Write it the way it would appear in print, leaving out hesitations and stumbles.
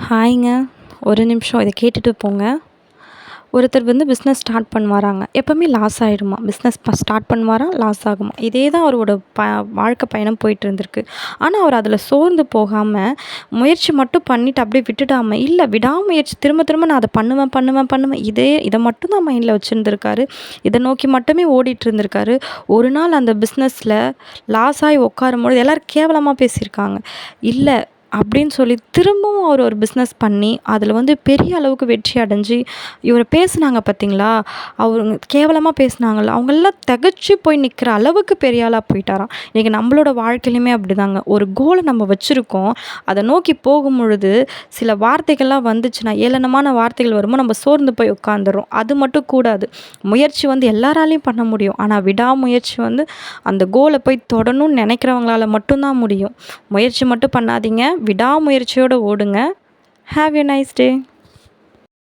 ஹாய்ங்க. ஒரு நிமிஷம் இத கேட்டுட்டு போங்க. ஒருத்தர் பிஸ்னஸ் ஸ்டார்ட் பண்ணுவாராங்க. எப்பவுமே லாஸ் ஆயிடுமா. பிஸ்னஸ் ஸ்டார்ட் பண்ணுவாராம், லாஸ் ஆகுமா. இதே தான் அவரோட வாழ்க்கை பயணம் போயிட்டு இருந்திருக்கு. ஆனா, அவர் அதில சோர்ந்து போகாம, முயற்சி மட்டும் பண்ணிட்டு அப்படியே விட்டுடாம, இல்ல விடாமுயற்சி திரும்ப திரும்ப நான் அத பண்ணுவேன், பண்ணுவேன், பண்ணுவேன். இத மட்டும் தான் மைண்ட்ல வச்சிருந்திருக்காரு. இத நோக்கி மட்டுமே ஓடிட்டு இருந்திருக்காரு. ஒரு நாள் அந்த பிஸ்னஸ்ல லாஸ் ஆயி உட்காரும்பொழுது எல்லாரும் கேவலமா பேசியிருக்காங்க. இல்ல அப்படின்னு சொல்லி திரும்பவும் அவர் ஒரு பிஸ்னஸ் பண்ணி, அதில பெரிய அளவுக்கு வெற்றி அடைஞ்சு, இவர பேசுனாங்க பார்த்தீங்களா? அவருங்க கேவலமா பேசுனாங்கல்ல, அவங்கலாம் திகச்சு போய் நிக்கிற அளவுக்கு பெரிய ஆளா போயிட்டாராம். இன்னைக்கு நம்மளோட வாழ்க்கையிலுமே அப்படிதாங்க. ஒரு கோல நம்ம வச்சிருக்கோம். அத நோக்கி போகும்பொழுது, சில வார்த்தைகள்லாம் வந்துச்சுன்னா, ஏளனமான வார்த்தைகள் வரும்போது நம்ம சோர்ந்து போய் உட்காந்துர்றோம். அது மட்டும் கூடாது. முயற்சி எல்லாராலயும் பண்ண முடியும். ஆனா விடாமுயற்சி அந்த கோல போய் தொடணும்னு நெனைக்கிறவங்களால மட்டும் தான் முடியும். முயற்சி மட்டும் பண்ணாதீங்க. விடாமுயற்சியோட ஓடுங்க. Have a nice day.